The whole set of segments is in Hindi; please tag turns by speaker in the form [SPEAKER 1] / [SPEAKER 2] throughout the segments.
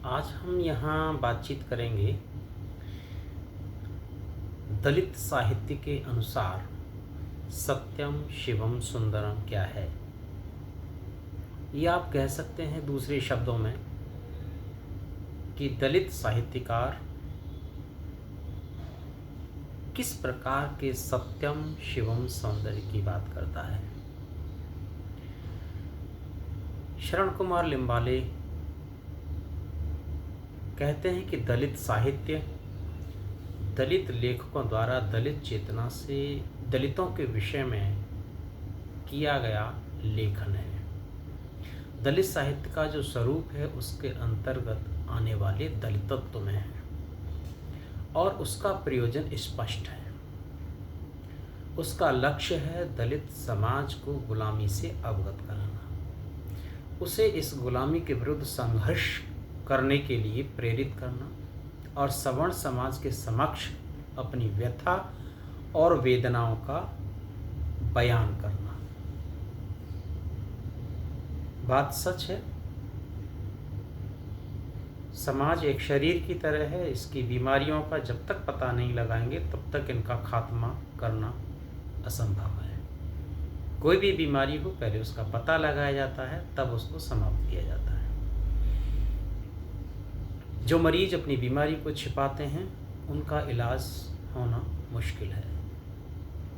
[SPEAKER 1] आज हम यहाँ बातचीत करेंगे दलित साहित्य के अनुसार सत्यम शिवम सुंदरम क्या है। ये आप कह सकते हैं दूसरे शब्दों में कि दलित साहित्यकार किस प्रकार के सत्यम शिवम सौंदर्य की बात करता है। शरण कुमार लिम्बाले कहते हैं कि दलित साहित्य दलित लेखकों द्वारा दलित चेतना से दलितों के विषय में किया गया लेखन है। दलित साहित्य का जो स्वरूप है उसके अंतर्गत आने वाले दलितत्व में है और उसका प्रयोजन स्पष्ट है। उसका लक्ष्य है दलित समाज को गुलामी से अवगत कराना, उसे इस गुलामी के विरुद्ध संघर्ष करने के लिए प्रेरित करना और सवर्ण समाज के समक्ष अपनी व्यथा और वेदनाओं का बयान करना। बात सच है, समाज एक शरीर की तरह है। इसकी बीमारियों का जब तक पता नहीं लगाएंगे तब तक इनका खात्मा करना असंभव है। कोई भी बीमारी हो पहले उसका पता लगाया जाता है, तब उसको समाप्त किया जाता है। जो मरीज अपनी बीमारी को छिपाते हैं उनका इलाज होना मुश्किल है।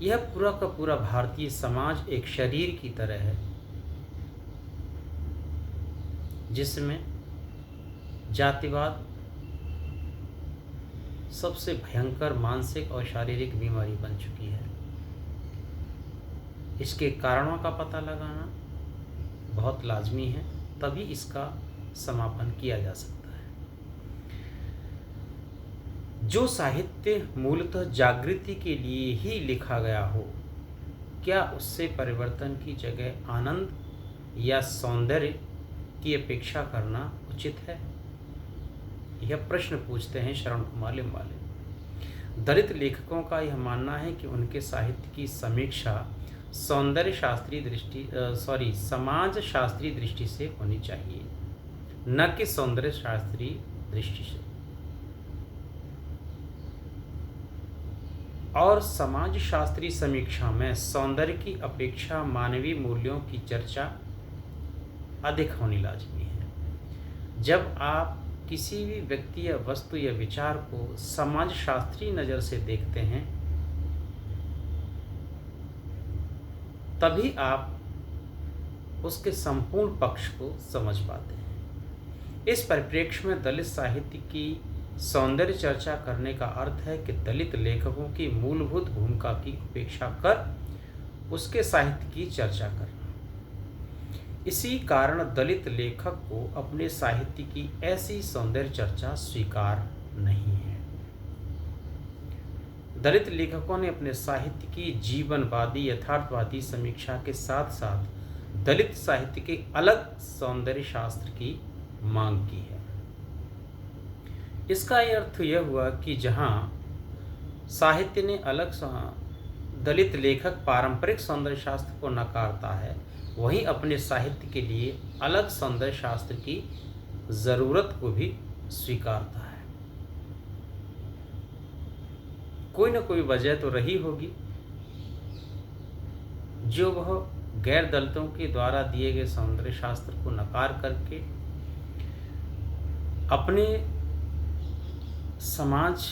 [SPEAKER 1] यह पूरा का पूरा भारतीय समाज एक शरीर की तरह है जिसमें जातिवाद सबसे भयंकर मानसिक और शारीरिक बीमारी बन चुकी है। इसके कारणों का पता लगाना बहुत लाजमी है, तभी इसका समापन किया जा सकता है। जो साहित्य मूलतः जागृति के लिए ही लिखा गया हो, क्या उससे परिवर्तन की जगह आनंद या सौंदर्य की अपेक्षा करना उचित है? यह प्रश्न पूछते हैं शरण कुमार लिम्बाले। दलित लेखकों का यह मानना है कि उनके साहित्य की समीक्षा समाज शास्त्रीय दृष्टि से होनी चाहिए, न कि सौंदर्य शास्त्रीय दृष्टि से। और समाज शास्त्रीय समीक्षा में सौंदर्य की अपेक्षा मानवीय मूल्यों की चर्चा अधिक होनी लाजमी है। जब आप किसी भी व्यक्ति या वस्तु या विचार को समाज शास्त्रीय नज़र से देखते हैं तभी आप उसके संपूर्ण पक्ष को समझ पाते हैं। इस परिप्रेक्ष्य में दलित साहित्य की सौंदर्य चर्चा करने का अर्थ है कि दलित लेखकों की मूलभूत भूमिका की उपेक्षा कर उसके साहित्य की चर्चा करना। इसी कारण दलित लेखक को अपने साहित्य की ऐसी सौंदर्य चर्चा स्वीकार नहीं है। दलित लेखकों ने अपने साहित्य की जीवनवादी यथार्थवादी समीक्षा के साथ साथ दलित साहित्य के अलग सौंदर्य शास्त्र की मांग की है। इसका अर्थ यह हुआ कि जहां साहित्य ने अलग दलित लेखक पारंपरिक सौंदर्य शास्त्र को नकारता है, वहीं अपने साहित्य के लिए अलग सौंदर्य शास्त्र की ज़रूरत को भी स्वीकारता है। कोई न कोई वजह तो रही होगी जो वह गैर दलितों के द्वारा दिए गए सौंदर्य शास्त्र को नकार करके अपने समाज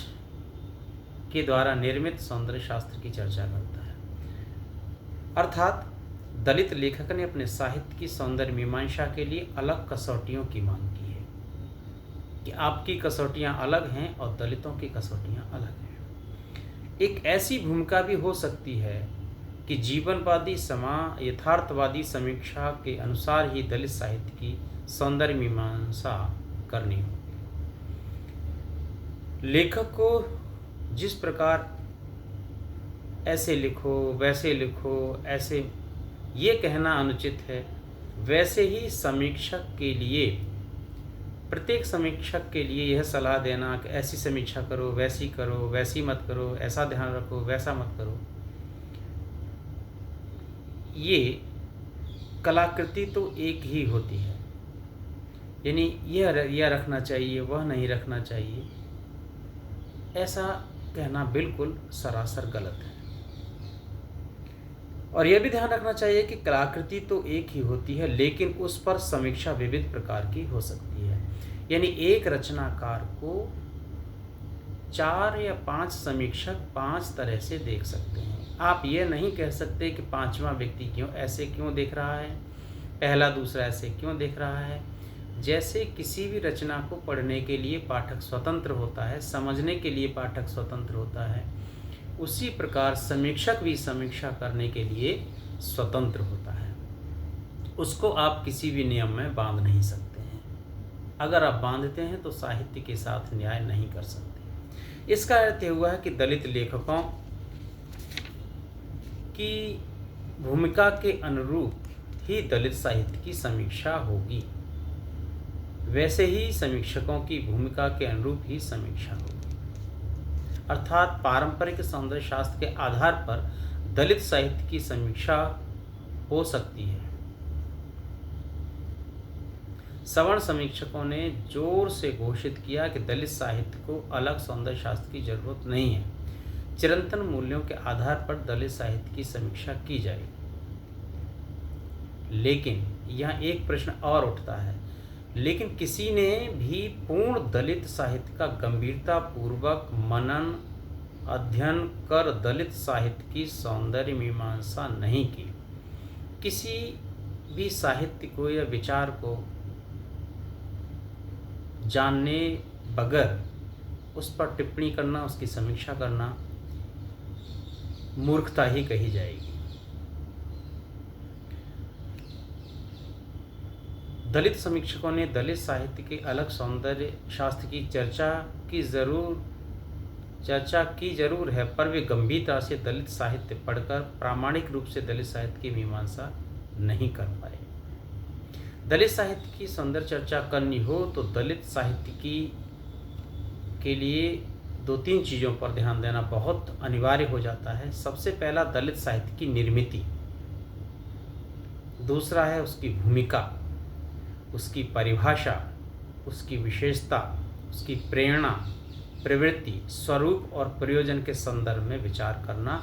[SPEAKER 1] के द्वारा निर्मित सौंदर्य शास्त्र की चर्चा करता है। अर्थात दलित लेखक ने अपने साहित्य की सौंदर्य मीमांसा के लिए अलग कसौटियों की मांग की है कि आपकी कसौटियां अलग हैं और दलितों की कसौटियां अलग हैं। एक ऐसी भूमिका भी हो सकती है कि जीवनवादी यथार्थवादी समीक्षा के अनुसार ही दलित साहित्य की सौंदर्य मीमांसा करनी होगी। लेखक को जिस प्रकार ऐसे लिखो वैसे लिखो ऐसे ये कहना अनुचित है, वैसे ही समीक्षक के लिए प्रत्येक समीक्षक के लिए यह सलाह देना कि ऐसी समीक्षा करो, वैसी मत करो, ऐसा ध्यान रखो, वैसा मत करो, ये कलाकृति तो एक ही होती है। यानी यह रखना चाहिए, वह नहीं रखना चाहिए, ऐसा कहना बिल्कुल सरासर गलत है। और यह भी ध्यान रखना चाहिए कि कलाकृति तो एक ही होती है, लेकिन उस पर समीक्षा विविध प्रकार की हो सकती है। यानी एक रचनाकार को 4 या 5 समीक्षक 5 तरह से देख सकते हैं। आप ये नहीं कह सकते कि पांचवा व्यक्ति ऐसे क्यों देख रहा है, पहला दूसरा ऐसे क्यों देख रहा है। जैसे किसी भी रचना को पढ़ने के लिए पाठक स्वतंत्र होता है, समझने के लिए पाठक स्वतंत्र होता है, उसी प्रकार समीक्षक भी समीक्षा करने के लिए स्वतंत्र होता है। उसको आप किसी भी नियम में बांध नहीं सकते हैं। अगर आप बांधते हैं तो साहित्य के साथ न्याय नहीं कर सकते। इसका अर्थ यह हुआ है कि दलित लेखकों की भूमिका के अनुरूप ही दलित साहित्य की समीक्षा होगी, वैसे ही समीक्षकों की भूमिका के अनुरूप ही समीक्षा होगी। अर्थात पारंपरिक सौंदर्य शास्त्र के आधार पर दलित साहित्य की समीक्षा हो सकती है। सवर्ण समीक्षकों ने जोर से घोषित किया कि दलित साहित्य को अलग सौंदर्य शास्त्र की जरूरत नहीं है, चिरंतन मूल्यों के आधार पर दलित साहित्य की समीक्षा की जाएगी। लेकिन यहाँ एक प्रश्न और उठता है, लेकिन किसी ने भी पूर्ण दलित साहित्य का गंभीरता पूर्वक मनन अध्ययन कर दलित साहित्य की सौंदर्य मीमांसा नहीं की। किसी भी साहित्य को या विचार को जानने बगैर उस पर टिप्पणी करना, उसकी समीक्षा करना मूर्खता ही कही जाएगी। दलित समीक्षकों ने दलित साहित्य के अलग सौंदर्य शास्त्र की चर्चा की जरूर है, पर वे गंभीरता से दलित साहित्य पढ़कर प्रामाणिक रूप से दलित साहित्य की मीमांसा नहीं कर पाए। दलित साहित्य की सौंदर्य चर्चा करनी हो तो दलित साहित्य के लिए 2-3 चीज़ों पर ध्यान देना बहुत अनिवार्य हो जाता है। सबसे पहला दलित साहित्य की निर्मिति, दूसरा है उसकी भूमिका, उसकी परिभाषा, उसकी विशेषता, उसकी प्रेरणा, प्रवृत्ति, स्वरूप और प्रयोजन के संदर्भ में विचार करना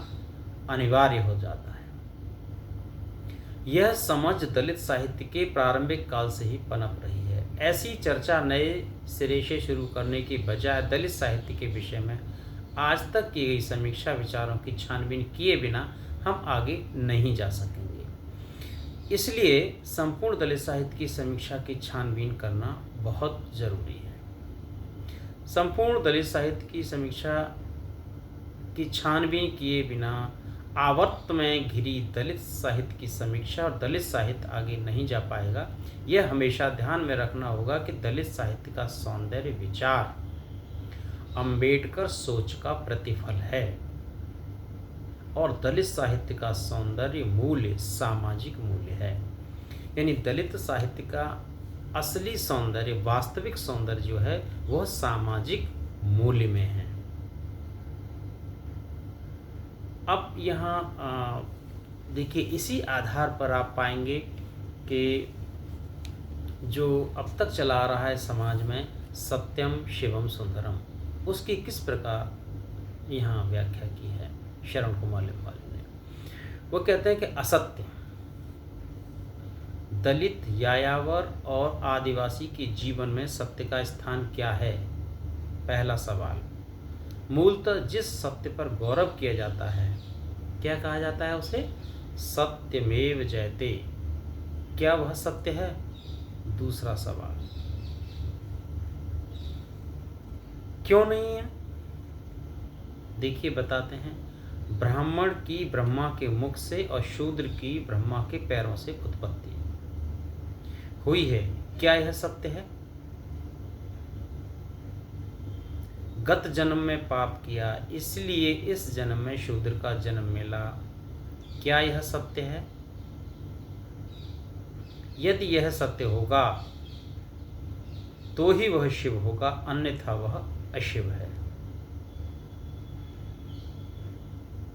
[SPEAKER 1] अनिवार्य हो जाता है। यह समझ दलित साहित्य के प्रारंभिक काल से ही पनप रही है। ऐसी चर्चा नए सिरे से शुरू करने की बजाय दलित साहित्य के विषय में आज तक की गई समीक्षा विचारों की छानबीन किए बिना हम आगे नहीं जा सकेंगे। इसलिए संपूर्ण दलित साहित्य की समीक्षा की छानबीन करना बहुत जरूरी है। संपूर्ण दलित साहित्य की समीक्षा की छानबीन किए बिना आवर्त में घिरी दलित साहित्य की समीक्षा और दलित साहित्य आगे नहीं जा पाएगा। यह हमेशा ध्यान में रखना होगा कि दलित साहित्य का सौंदर्य विचार अंबेडकर सोच का प्रतिफल है और दलित साहित्य का सौंदर्य मूल्य सामाजिक मूल्य है। यानी दलित साहित्य का असली सौंदर्य, वास्तविक सौंदर्य जो है वह सामाजिक मूल्य में है। अब यहाँ देखिए, इसी आधार पर आप पाएंगे कि जो अब तक चला आ रहा है समाज में सत्यम शिवम सुंदरम, उसकी किस प्रकार यहाँ व्याख्या की है शरण कुमार लिम्बाले ने। वो कहते हैं कि असत्य, दलित, यायावर और आदिवासी के जीवन में सत्य का स्थान क्या है। पहला सवाल, मूलतः जिस सत्य पर गौरव किया जाता है, क्या कहा जाता है उसे? सत्यमेव जयते। क्या वह सत्य है? दूसरा सवाल, क्यों नहीं है? देखिए बताते हैं, ब्राह्मण की ब्रह्मा के मुख से और शूद्र की ब्रह्मा के पैरों से उत्पत्ति हुई है। क्या यह सत्य है? गत जन्म में पाप किया, इसलिए इस जन्म में शूद्र का जन्म मिला। क्या यह सत्य है? यदि यह सत्य होगा तो ही वह शिव होगा, अन्यथा वह अशिव है।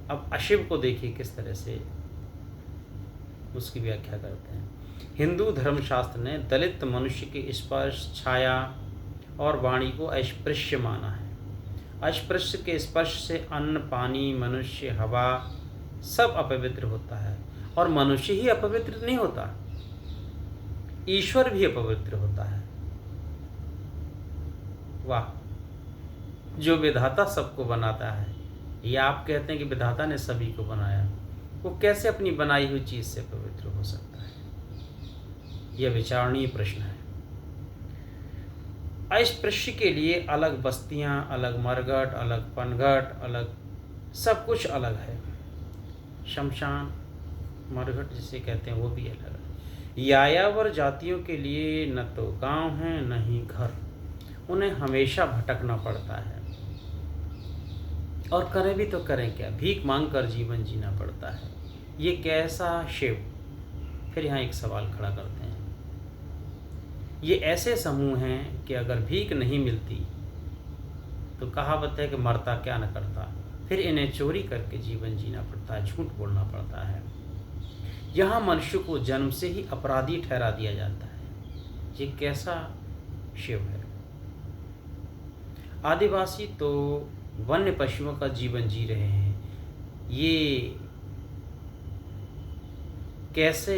[SPEAKER 1] अब अशिव को देखिए किस तरह से उसकी व्याख्या करते हैं। हिंदू धर्मशास्त्र ने दलित मनुष्य के स्पर्श, छाया और वाणी को अस्पृश्य माना है। अस्पृश्य के स्पर्श से अन्न, पानी, मनुष्य, हवा सब अपवित्र होता है। और मनुष्य ही अपवित्र नहीं होता, ईश्वर भी अपवित्र होता है। वाह! जो विधाता सबको बनाता है, या आप कहते हैं कि विधाता ने सभी को बनाया, वो कैसे अपनी बनाई हुई चीज से पवित्र हो सकता है? यह विचारणीय प्रश्न है। अस्पृश्य के लिए अलग बस्तियां, अलग मरघट, अलग पनघट, अलग सब कुछ अलग है। शमशान, मरघट जिसे कहते हैं वो भी अलग है। यायावर जातियों के लिए न तो गांव है न ही घर, उन्हें हमेशा भटकना पड़ता है। और करें भी तो करें क्या, भीख मांग कर जीवन जीना पड़ता है। ये कैसा शिव? फिर यहाँ एक सवाल खड़ा करते हैं। ये ऐसे समूह हैं कि अगर भीख नहीं मिलती तो कहावत है कि मरता क्या न करता, फिर इन्हें चोरी करके जीवन जीना पड़ता है, झूठ बोलना पड़ता है। यहाँ मनुष्य को जन्म से ही अपराधी ठहरा दिया जाता है। ये कैसा शिव है? आदिवासी तो वन्य पशुओं का जीवन जी रहे हैं, ये कैसे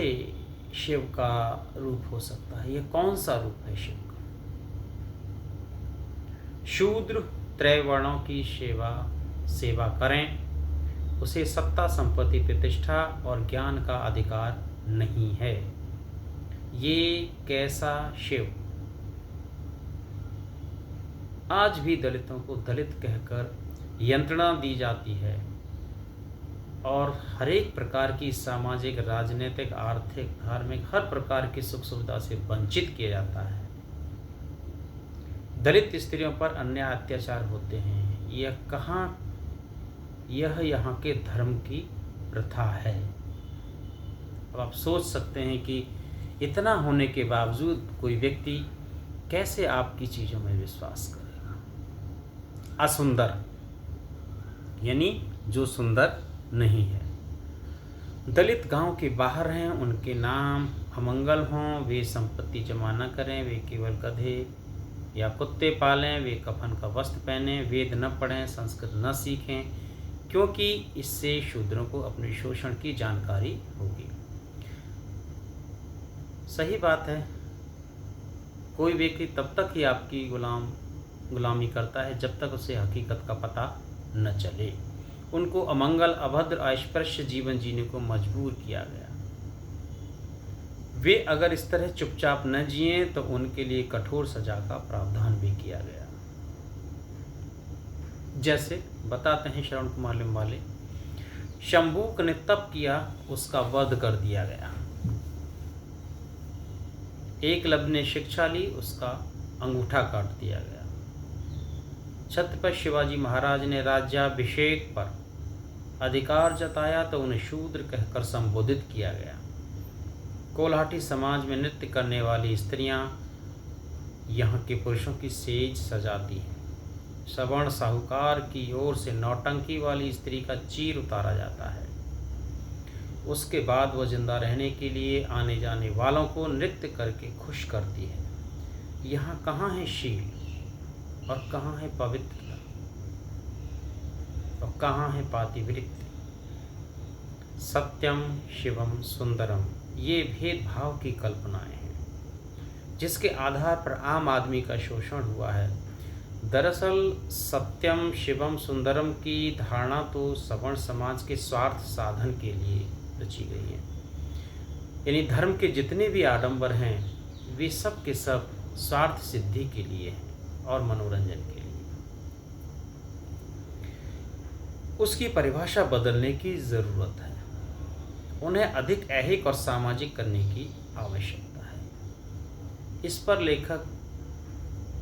[SPEAKER 1] शिव का रूप हो सकता है? ये कौन सा रूप है शिव का? शूद्र त्रैवर्णों की सेवा करें, उसे सत्ता, संपत्ति, प्रतिष्ठा और ज्ञान का अधिकार नहीं है। ये कैसा शिव? आज भी दलितों को दलित कहकर यंत्रणा दी जाती है और हर एक प्रकार की सामाजिक, राजनीतिक, आर्थिक, धार्मिक हर प्रकार की सुख सुविधा से वंचित किया जाता है। दलित स्त्रियों पर अन्याय, अत्याचार होते हैं। यह यहाँ के धर्म की प्रथा है। अब आप सोच सकते हैं कि इतना होने के बावजूद कोई व्यक्ति कैसे आपकी चीज़ों में विश्वास करेगा। असुंदर यानी जो सुंदर नहीं है। दलित गांव के बाहर हैं, उनके नाम अमंगल हों, वे संपत्ति जमा न करें, वे केवल गधे या कुत्ते पालें, वे कफन का वस्त्र पहने, वेद न पढ़ें, संस्कृत न सीखें, क्योंकि इससे शूद्रों को अपने शोषण की जानकारी होगी। सही बात है। कोई व्यक्ति तब तक ही आपकी गुलामी करता है जब तक उसे हकीकत का पता न चले। उनको अमंगल, अभद्र, अस्पृश्य जीवन जीने को मजबूर किया गया। वे अगर इस तरह चुपचाप न जिए तो उनके लिए कठोर सजा का प्रावधान भी किया गया। जैसे बताते हैं श्रवण कुमार लिम्बाले, शंभूक ने तप किया, उसका वध कर दिया गया। एकलव्य ने शिक्षा ली, उसका अंगूठा काट दिया गया। छत्रपति शिवाजी महाराज ने राज्याभिषेक पर अधिकार जताया तो उन्हें शूद्र कहकर संबोधित किया गया। कोल्हाटी समाज में नृत्य करने वाली स्त्रियां यहाँ के पुरुषों की सेज सजाती हैं। सवर्ण साहूकार की ओर से नौटंकी वाली स्त्री का चीर उतारा जाता है। उसके बाद वह जिंदा रहने के लिए आने जाने वालों को नृत्य करके खुश करती है। यहाँ कहाँ है शील और कहाँ है पवित्रता और कहाँ है पातिव्रत्य? सत्यम शिवम सुंदरम, ये भेदभाव की कल्पनाएं हैं जिसके आधार पर आम आदमी का शोषण हुआ है। दरअसल सत्यम शिवम सुंदरम की धारणा तो सवर्ण समाज के स्वार्थ साधन के लिए रची गई है। यानी धर्म के जितने भी आडंबर हैं वे सब के सब स्वार्थ सिद्धि के लिए हैं और मनोरंजन के लिए। उसकी परिभाषा बदलने की ज़रूरत है। उन्हें अधिक ऐहिक और सामाजिक करने की आवश्यकता है। इस पर लेखक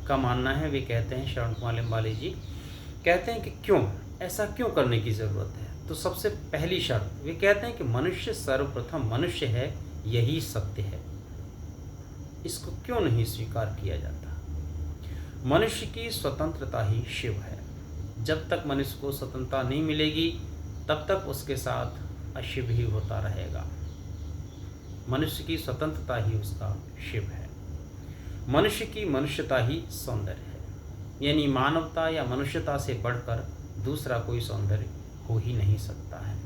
[SPEAKER 1] का मानना है, वे कहते हैं, श्रवण कुमार लिम्बाले जी कहते हैं कि क्यों ऐसा क्यों करने की ज़रूरत है। तो सबसे पहली शर्त वे कहते हैं कि मनुष्य सर्वप्रथम मनुष्य है, यही सत्य है। इसको क्यों नहीं स्वीकार किया जाता? मनुष्य की स्वतंत्रता ही शिव है। जब तक मनुष्य को स्वतंत्रता नहीं मिलेगी तब तक उसके साथ अशिव ही होता रहेगा। मनुष्य की स्वतंत्रता ही उसका शिव है। मनुष्य की मनुष्यता ही सौंदर्य है, यानी मानवता या मनुष्यता से बढ़कर दूसरा कोई सौंदर्य हो ही नहीं सकता है।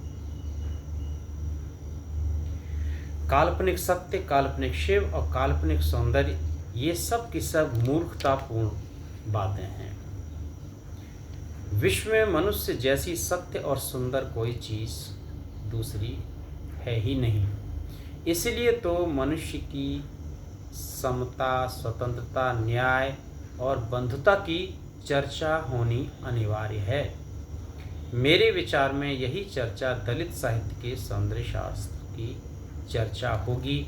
[SPEAKER 1] काल्पनिक सत्य, काल्पनिक शिव और काल्पनिक सौंदर्य, ये सब की सब मूर्खतापूर्ण बातें हैं। विश्व में मनुष्य जैसी सत्य और सुंदर कोई चीज दूसरी है ही नहीं। इसलिए तो मनुष्य की समता, स्वतंत्रता, न्याय और बंधुता की चर्चा होनी अनिवार्य है। मेरे विचार में यही चर्चा दलित साहित्य के सौंदर्य शास्त्र की चर्चा होगी।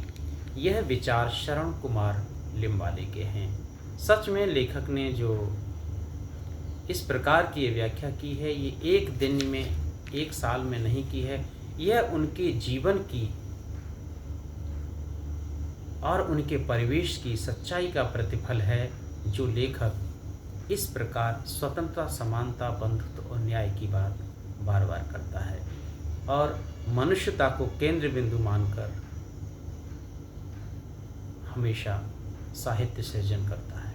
[SPEAKER 1] यह विचार शरण कुमार लिम्बाले के हैं। सच में लेखक ने जो इस प्रकार की व्याख्या की है, ये एक दिन में, एक साल में नहीं की है। यह उनके जीवन की और उनके परिवेश की सच्चाई का प्रतिफल है, जो लेखक इस प्रकार स्वतंत्रता, समानता, बंधुत्व और न्याय की बात बार बार करता है और मनुष्यता को केंद्र बिंदु मानकर हमेशा साहित्य सृजन करता है।